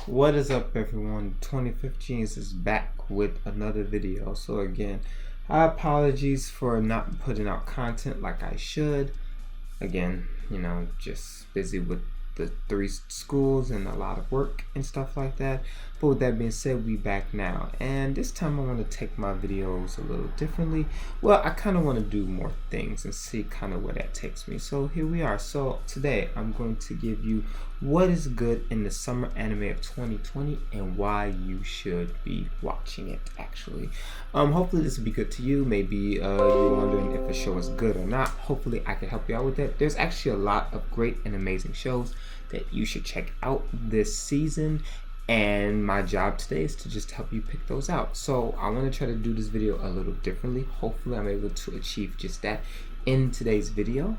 What is up, everyone? 2015 is back with another video. So again, apologies for not putting out content like I should. Again, just busy with the 3 schools and a lot of work and stuff like that. But with that being said, we back now, and this time I want to take my videos a little differently. Well, I kind of want to do more things and see kind of where that takes me. So here we are. So today I'm going to give you what is good in the summer anime of 2020 and why you should be watching it. Actually, hopefully this will be good to you. Maybe you're wondering if a show is good or not. Hopefully I can help you out with that. There's actually a lot of great and amazing shows that you should check out this season, and my job today is to just help you pick those out. So I want to try to do this video a little differently. Hopefully I'm able to achieve just that in today's video.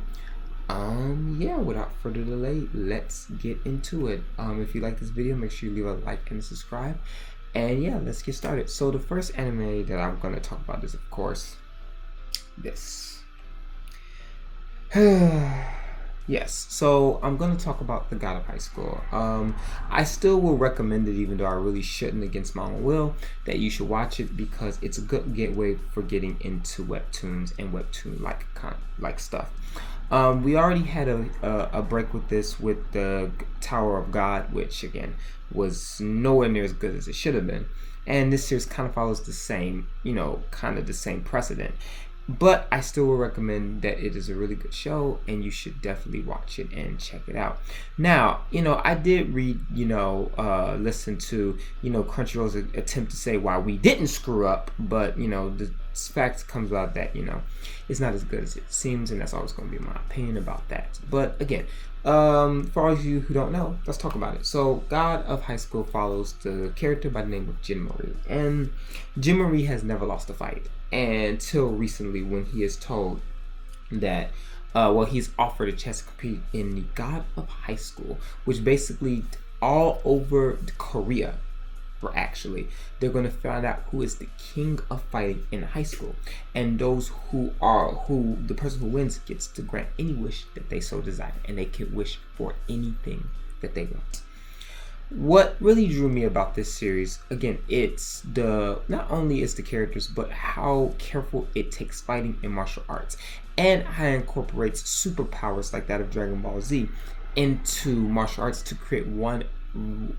Yeah, without further delay, let's get into it. If you like this video, make sure you leave a like and subscribe, and yeah, let's get started. So the first anime that I'm going to talk about is, of course, this. Yes, so I'm going to talk about The God of High School. I still will recommend it, even though I really shouldn't against my own will, that you should watch it because it's a good gateway for getting into webtoons and webtoon-like stuff. We already had a break with this with the Tower of God, which again was nowhere near as good as it should have been. And this series kind of follows the same, kind of the same precedent. But I still will recommend that it is a really good show, and you should definitely watch it and check it out. Now, I did read, listen to, Crunchyroll's attempt to say why we didn't screw up, but, the fact comes out that, it's not as good as it seems, and that's always going to be my opinion about that. But again, for all of you who don't know, let's talk about it. So, God of High School follows the character by the name of Jin Marie, and Jin Marie has never lost a fight until recently, when he is told that he's offered a chance to compete in the God of High School, which basically all over Korea, they're going to find out who is the king of fighting in high school, and the person who wins gets to grant any wish that they so desire, and they can wish for anything that they want. What really drew me about this series, again, it's not only is the characters, but how careful it takes fighting in martial arts, and how it incorporates superpowers like that of Dragon Ball Z into martial arts to create one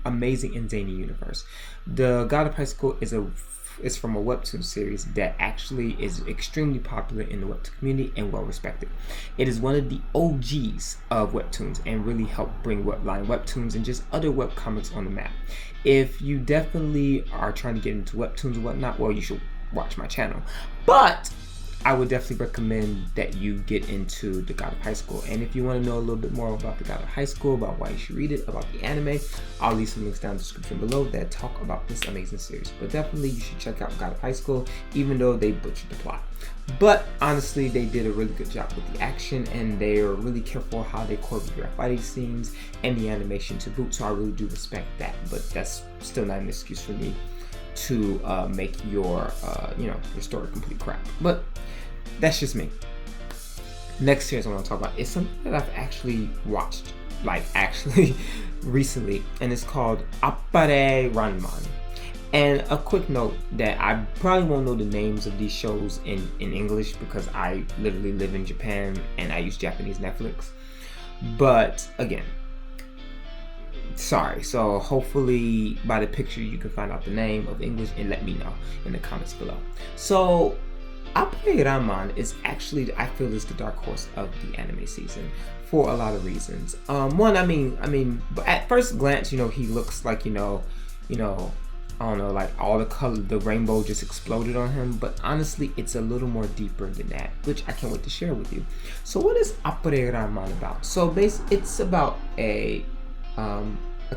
amazing and zany universe. The God of High School is from a Webtoon series that actually is extremely popular in the Webtoon community and well respected. It is one of the OGs of Webtoons and really helped bring webline Webtoons and just other webcomics on the map. If you definitely are trying to get into Webtoons and whatnot, well, you should watch my channel. But I would definitely recommend that you get into The God of High School. And if you want to know a little bit more about The God of High School, about why you should read it, about the anime, I'll leave some links down in the description below that talk about this amazing series. But definitely you should check out God of High School, even though they butchered the plot. But honestly, they did a really good job with the action, and they are really careful how they choreograph fighting scenes and the animation to boot. So I really do respect that. But that's still not an excuse for me to make your story complete crap. But that's just me. Next series I want to talk about is something that I've actually watched, recently, and it's called Appare Ranman. And a quick note that I probably won't know the names of these shows in English because I literally live in Japan and I use Japanese Netflix. But again, sorry. So hopefully by the picture you can find out the name of English and let me know in the comments below. So Appare Ranman is actually, I feel, is the dark horse of the anime season for a lot of reasons. One, I mean, at first glance, he looks like, I don't know, like all the color, the rainbow just exploded on him. But honestly, it's a little more deeper than that, which I can't wait to share with you. So what is Appare Ranman about? So it's about a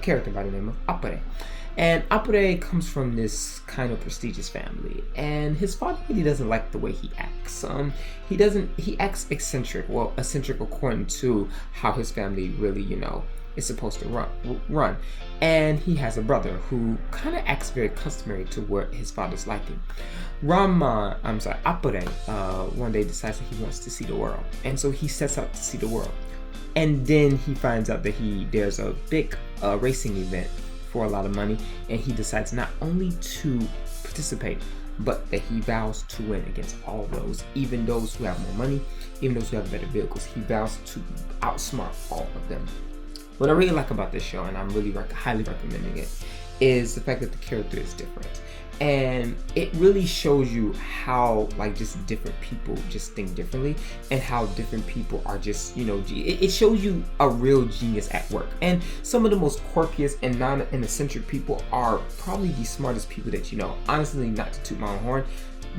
character by the name of Appare. And Appare comes from this kind of prestigious family, and his father really doesn't like the way he acts. He acts eccentric according to how his family really, is supposed to run. And he has a brother who kind of acts very customary to what his father's liking. Appare, one day decides that he wants to see the world, and so he sets out to see the world. And then he finds out that there's a big racing event for a lot of money, and he decides not only to participate, but that he vows to win against all those, even those who have more money, even those who have better vehicles. He vows to outsmart all of them. What I really like about this show, and I'm really highly recommending it, is the fact that the character is different. And it really shows you how like just different people just think differently, and how different people are just, you know, it shows you a real genius at work. And some of the most quirkiest and non-eccentric people are probably the smartest people that you know. Honestly, not to toot my own horn,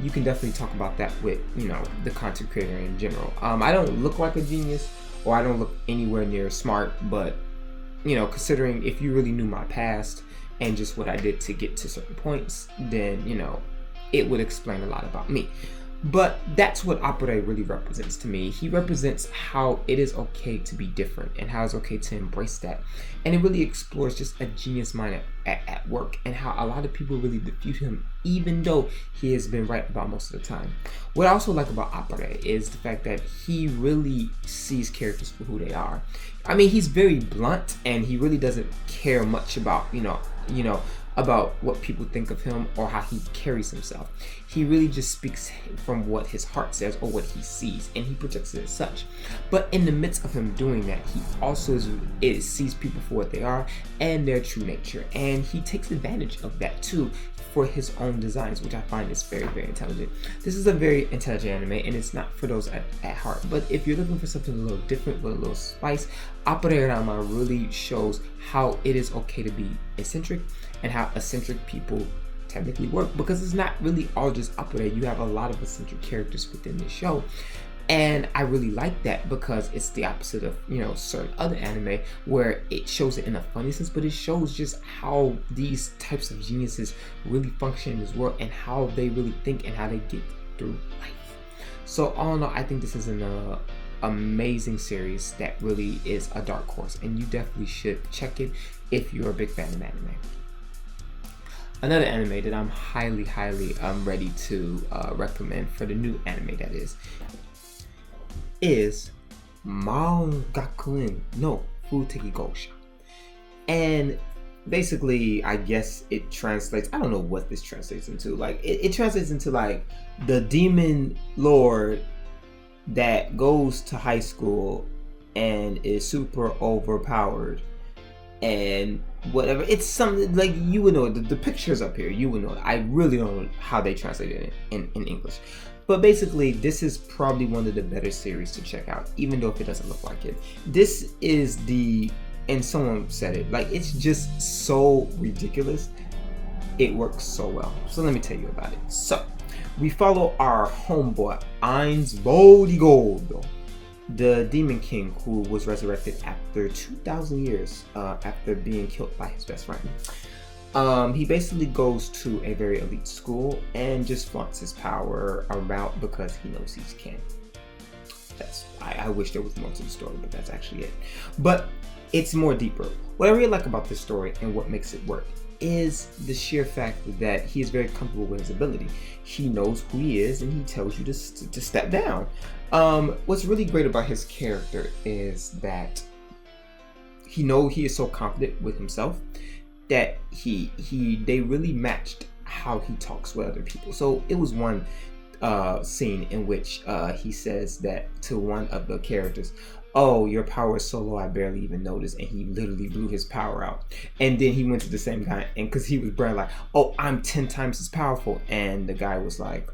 you can definitely talk about that with, you know, the content creator in general. I don't look like a genius, or I don't look anywhere near smart, but you know, considering if you really knew my past and just what I did to get to certain points, then, you know, it would explain a lot about me. But that's what Apure really represents to me. He represents how it is okay to be different, and how it's okay to embrace that. And it really explores just a genius mind at work, and how a lot of people really defeat him, even though he has been right about most of the time. What I also like about Apure is the fact that he really sees characters for who they are. I mean, he's very blunt, and he really doesn't care much about, you know, about what people think of him or how he carries himself. He really just speaks from what his heart says or what he sees, and he projects it as such. But in the midst of him doing that, he also sees people for what they are and their true nature, and he takes advantage of that too for his own designs, which I find is very, very intelligent. This is a very intelligent anime, and it's not for those at heart. But if you're looking for something a little different with a little spice, Apure Rama really shows how it is okay to be eccentric, and how eccentric people technically work, because it's not really all just Apure. You have a lot of eccentric characters within the show. And I really like that, because it's the opposite of, you know, certain other anime where it shows it in a funny sense, but it shows just how these types of geniuses really function in this world, and how they really think, and how they get through life. So all in all, I think this is an amazing series that really is a dark horse, and you definitely should check it if you're a big fan of anime. Another anime that I'm highly ready to recommend for the new anime, that is Maogakuen no Futeki Gosha. And basically, I guess it translates, I don't know what this translates into. Like, it translates into like the demon lord that goes to high school and is super overpowered and whatever. It's something like, you would know, the pictures up here, you would know. I really don't know how they translated it in English. But basically, this is probably one of the better series to check out, even though if it doesn't look like it. This is and someone said it, like, it's just so ridiculous. It works so well. So let me tell you about it. So, we follow our homeboy, Ainz Bodigold, the Demon King, who was resurrected after 2,000 years after being killed by his best friend. He basically goes to a very elite school and just flaunts his power about because he knows he can. I wish there was more to the story, but that's actually it. But it's more deeper. What I really like about this story and what makes it work is the sheer fact that he is very comfortable with his ability. He knows who he is, and he tells you to step down. What's really great about his character is that he is so confident with himself that they really matched how he talks with other people. So it was one scene in which he says that to one of the characters, "Oh, your power is so low, I barely even noticed," and he literally blew his power out. And then he went to the same guy, and because he was bragging like, "Oh, I'm 10 times as powerful," and the guy was like,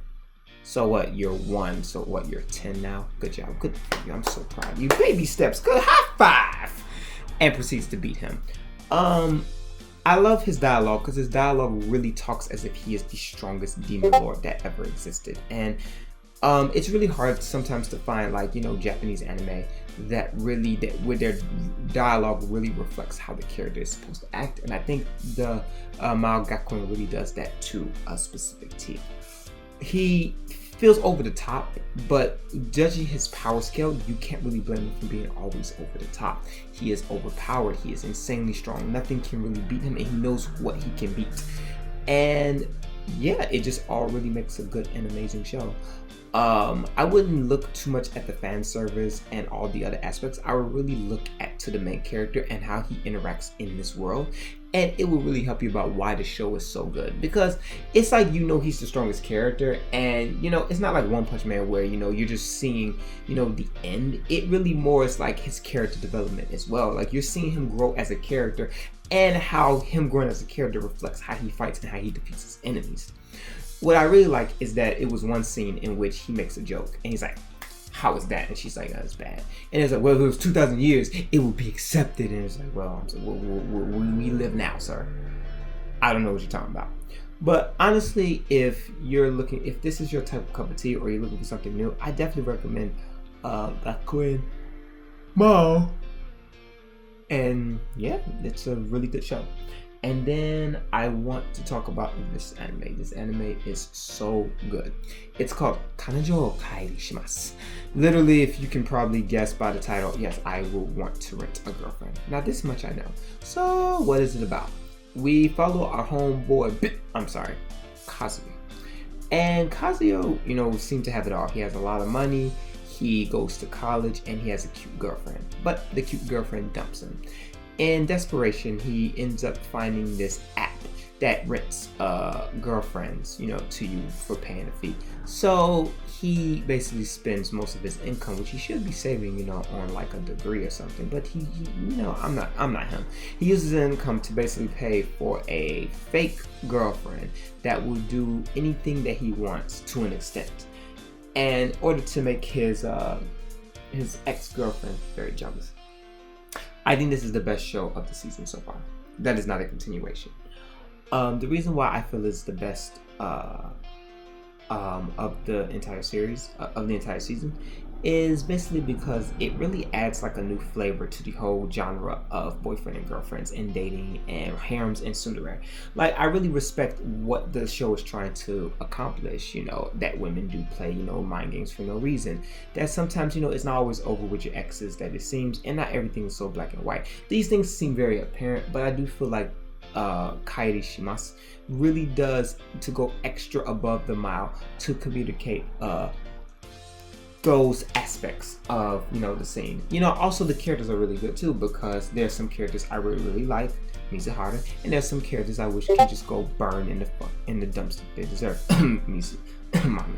"So what? You're 1. So what? You're 10 now. Good job. Good for you. I'm so proud of you. Baby steps. Good. High five!" And proceeds to beat him. I love his dialogue, because his dialogue really talks as if he is the strongest demon lord that ever existed. And it's really hard sometimes to find, like, you know, Japanese anime that where their dialogue really reflects how the character is supposed to act. And I think the Maogakuen really does that to a specific T. He feels over the top, but judging his power scale, you can't really blame him for being always over the top. He is overpowered. He is insanely strong. Nothing can really beat him, and he knows what he can beat. And yeah, it just all really makes a good and amazing show. I wouldn't look too much at the fan service and all the other aspects. I would really look at to the main character and how he interacts in this world, and it will really help you about why the show is so good. Because it's like, he's the strongest character, and it's not like One Punch Man where you're just seeing the end. It really more is like his character development as well. Like, you're seeing him grow as a character, and how him growing as a character reflects how he fights and how he defeats his enemies. What I really like is that it was one scene in which he makes a joke and he's like, how is that? And she's like, oh, it's bad. And it's like, well, if it was 2,000 years, it would be accepted. And it's like, well, we live now, sir. I don't know what you're talking about. But honestly, if this is your type of cup of tea, or you're looking for something new, I definitely recommend Gakuen Mao. And yeah, it's a really good show. And then I want to talk about this anime. This anime is so good. It's called Kanajo Kairi Shimasu. Literally, if you can probably guess by the title, yes, I will want to rent a girlfriend. Now, this much I know. So, what is it about? We follow our homeboy, Kazuyo. And Kazuyo, seems to have it all. He has a lot of money. He goes to college and he has a cute girlfriend. But the cute girlfriend dumps him. In desperation, he ends up finding this app that rents girlfriends, to you for paying a fee. So he basically spends most of his income, which he should be saving, on like a degree or something. But he I'm not him. He uses his income to basically pay for a fake girlfriend that will do anything that he wants to an extent, and in order to make his ex-girlfriend very jealous. I think this is the best show of the season so far. That is not a continuation. The reason why I feel it's the best of the entire series, of the entire season, is basically because it really adds like a new flavor to the whole genre of boyfriend and girlfriends and dating and harems and tsundere. Like, I really respect what the show is trying to accomplish, that women do play, mind games for no reason. That sometimes, it's not always over with your exes, that it seems, and not everything is so black and white. These things seem very apparent, but I do feel like Kairi Shimasu really does to go extra above the mile to communicate those aspects of the scene. Also the characters are really good too, because there's some characters I really like, Mizuhara, and there's some characters I wish could just go burn in the dumpster they deserve. Mizu, mommy.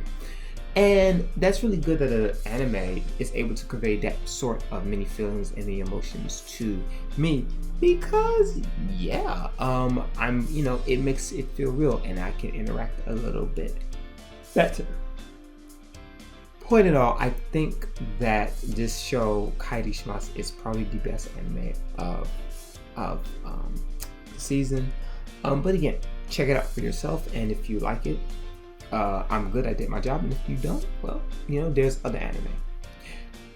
And that's really good that an anime is able to convey that sort of many feelings and the emotions to me, because it makes it feel real and I can interact a little bit better. Point it all, I think that this show, Kairi Shimasu, is probably the best anime of the season. But again, check it out for yourself, and if you like it, I'm good, I did my job, and if you don't, well, there's other anime.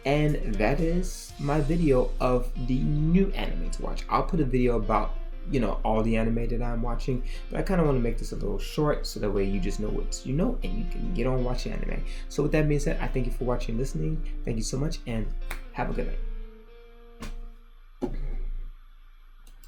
And that is my video of the new anime to watch. I'll put a video about all the anime that I'm watching, but I kind of want to make this a little short so that way you just know what and you can get on watching anime. So with that being said, I thank you for watching and listening. Thank you so much, and have a good night.